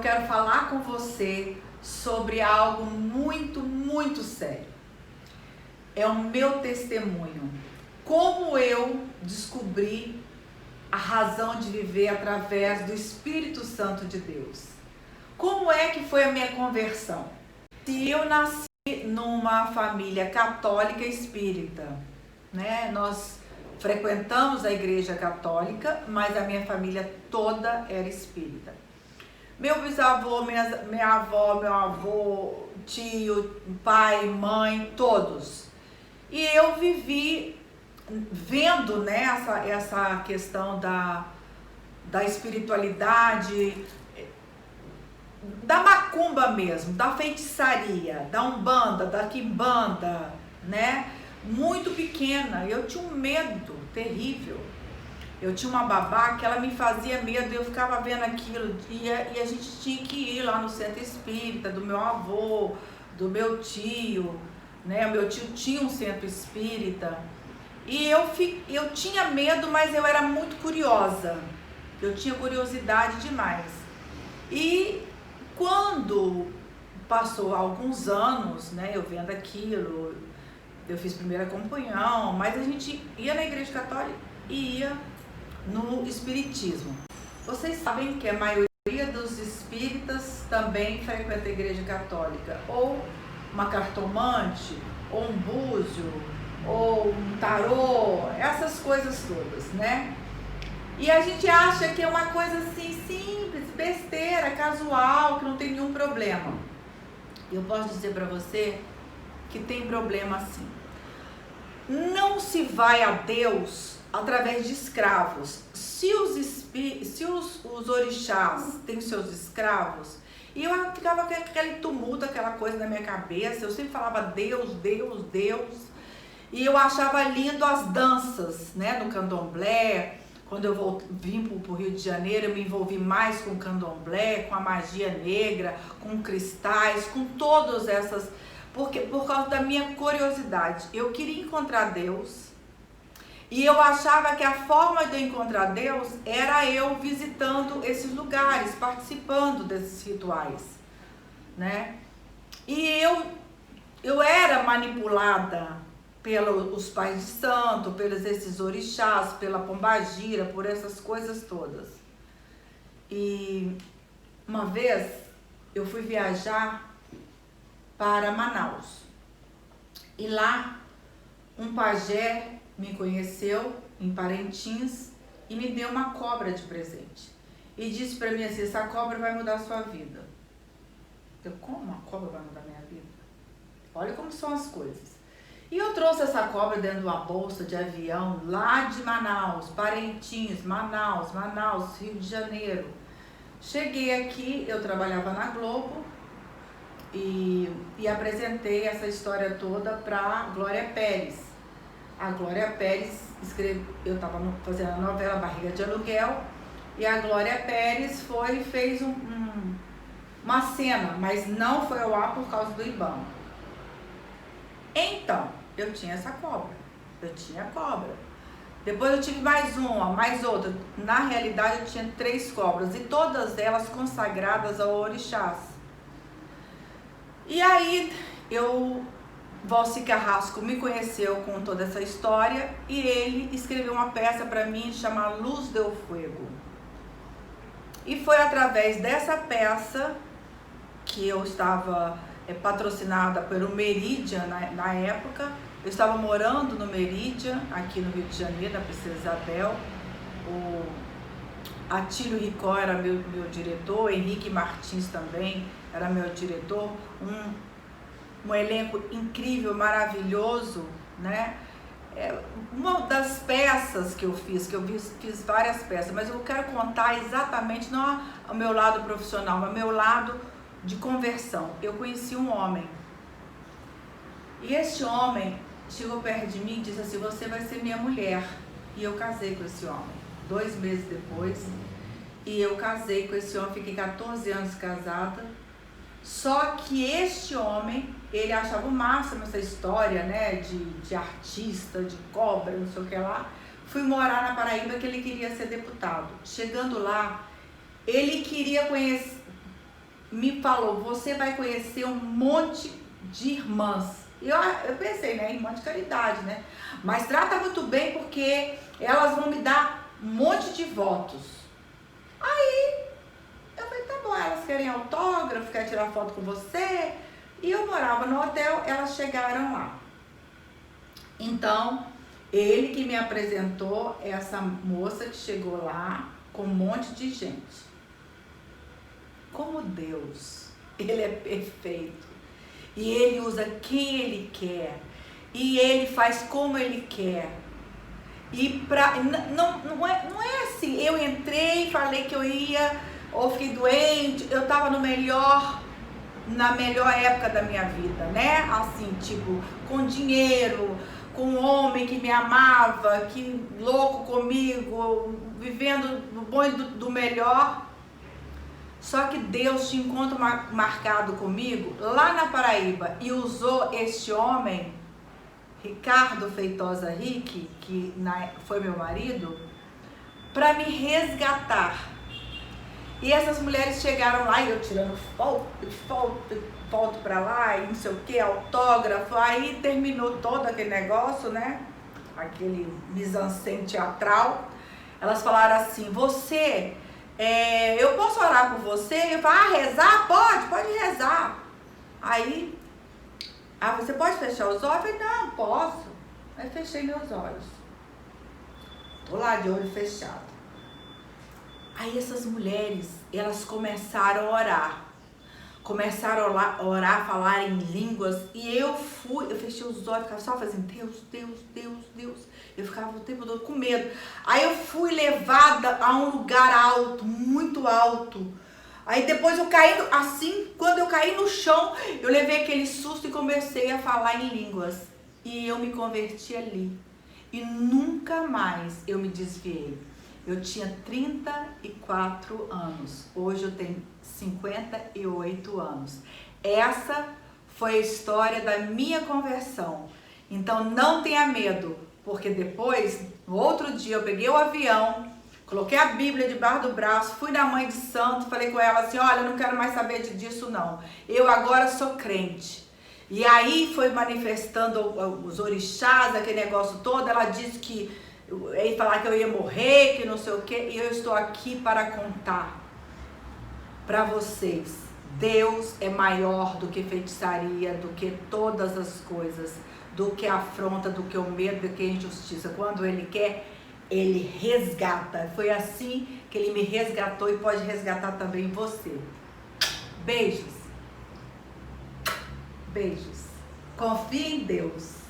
quero falar com você sobre algo muito, muito sério. É o meu testemunho. Como eu descobri a razão de viver através do Espírito Santo de Deus. Como é que foi a minha conversão? Se eu nasci numa família católica espírita, né? Nós frequentamos a igreja católica, mas a minha família toda era espírita. Meu bisavô, minha avó, meu avô, tio, pai, mãe, todos. E eu vivi vendo, né, essa questão da espiritualidade, da macumba mesmo, da feitiçaria, da umbanda, da quimbanda, né? Muito pequena, eu tinha um medo terrível. Eu tinha uma babá que ela me fazia medo, eu ficava vendo aquilo, e a gente tinha que ir lá no centro espírita, do meu avô, do meu tio, né? O meu tio tinha um centro espírita, e eu tinha medo, mas eu era muito curiosa, eu tinha curiosidade demais. E quando passou alguns anos, né, eu vendo aquilo, eu fiz primeira comunhão, mas a gente ia na igreja católica e ia no espiritismo. Vocês sabem que a maioria dos espíritas também frequenta a igreja católica, ou uma cartomante, ou um búzio, ou um tarô, essas coisas todas, né? E a gente acha que é uma coisa assim simples, besteira, casual, que não tem nenhum problema. Eu posso dizer para você que tem problema sim. Não se vai a Deus através de escravos. Se os orixás têm seus escravos, e eu ficava com aquele tumulto, aquela coisa na minha cabeça, eu sempre falava Deus, Deus, Deus, e eu achava lindo as danças, né, no candomblé. Quando eu vim para o Rio de Janeiro, eu me envolvi mais com o candomblé, com a magia negra, com cristais, com todas essas, por causa da minha curiosidade. Eu queria encontrar Deus, e eu achava que a forma de eu encontrar Deus era eu visitando esses lugares, participando desses rituais, né? E eu era manipulada pelos pais de santo, pelos esses orixás, pela pombagira, por essas coisas todas. E uma vez eu fui viajar para Manaus, e lá um pajé me conheceu em Parintins e me deu uma cobra de presente e disse para mim assim: essa cobra vai mudar a sua vida. Eu, como uma cobra vai mudar a minha vida? Olha como são as coisas. E eu trouxe essa cobra dentro de uma bolsa de avião lá de Manaus, Parintins, Manaus, Rio de Janeiro. Cheguei aqui, eu trabalhava na Globo e apresentei essa história toda para Glória Pérez. A Glória Pérez eu estava fazendo a novela Barriga de Aluguel, e a Glória Pérez fez uma cena, mas não foi ao ar por causa do IBAMA. Então, eu tinha essa cobra, eu tinha cobra. Depois eu tive mais uma, mais outra. Na realidade eu tinha 3 cobras, e todas elas consagradas ao orixás. E aí Valci Carrasco me conheceu com toda essa história, e ele escreveu uma peça para mim chamada Luz del Fuego. E foi através dessa peça que eu estava patrocinada pelo Meridian na época. Eu estava morando no Meridian, aqui no Rio de Janeiro, na Princesa Isabel. O Atílio Ricó era meu diretor, Henrique Martins também era meu diretor. Um elenco incrível, maravilhoso, né? Uma das peças que eu fiz várias peças, mas eu quero contar exatamente, não o meu lado profissional, mas o meu lado de conversão. Eu conheci um homem, e esse homem chegou perto de mim e disse assim: você vai ser minha mulher. E eu casei com esse homem 2 meses depois, e eu casei com esse homem, fiquei 14 anos casada. Só que este homem, ele achava o máximo essa história, né, de artista, de cobra, não sei o que lá. Fui morar na Paraíba, que ele queria ser deputado. Chegando lá, ele queria me falou, você vai conhecer um monte de irmãs. Eu pensei, né, irmã de caridade, né? Mas trata muito bem porque elas vão me dar um monte de votos. Aí eu falei, tá bom, elas querem autógrafo, querem tirar foto com você. E eu morava no hotel, elas chegaram lá. Então, ele que me apresentou essa moça que chegou lá com um monte de gente. Como Deus, Ele é perfeito. E Ele usa quem Ele quer. E Ele faz como Ele quer. E não é assim, eu entrei, falei que eu ia, ou fiquei doente, eu tava na melhor época da minha vida, né? Assim, tipo, com dinheiro, com um homem que me amava, que louco comigo, vivendo do bom e do melhor. Só que Deus tinha encontro marcado comigo lá na Paraíba e usou este homem, Ricardo Feitosa Rick, que foi meu marido, para me resgatar. E essas mulheres chegaram lá e eu tirando foto pra lá e não sei o que, autógrafo. Aí terminou todo aquele negócio, né? Aquele mise-en-scène teatral. Elas falaram assim, eu posso orar por você? Eu falei, rezar? Pode rezar. Aí, você pode fechar os olhos? Eu falei, não, posso. Aí fechei meus olhos. Tô lá de olho fechado. Aí essas mulheres, elas começaram a orar. Começaram a orar, falar em línguas. E eu fechei os olhos, ficava só fazendo Deus, Deus, Deus, Deus. Eu ficava o tempo todo com medo. Aí eu fui levada a um lugar alto, muito alto. Aí depois eu caí, assim, quando eu caí no chão, eu levei aquele susto e comecei a falar em línguas. E eu me converti ali. E nunca mais eu me desviei. Eu tinha 34 anos, hoje eu tenho 58 anos. Essa foi a história da minha conversão. Então não tenha medo, porque depois, no outro dia, eu peguei o avião, coloquei a Bíblia debaixo do braço, fui na mãe de santo, falei com ela assim, olha, eu não quero mais saber disso não. Eu agora sou crente. E aí foi manifestando os orixás, aquele negócio todo, ela disse que ele falar que eu ia morrer, que não sei o que, e eu estou aqui para contar para vocês. Deus é maior do que feitiçaria, do que todas as coisas, do que a afronta, do que o medo, do que a injustiça. Quando Ele quer, Ele resgata. Foi assim que Ele me resgatou e pode resgatar também você. Beijos. Beijos. Confie em Deus.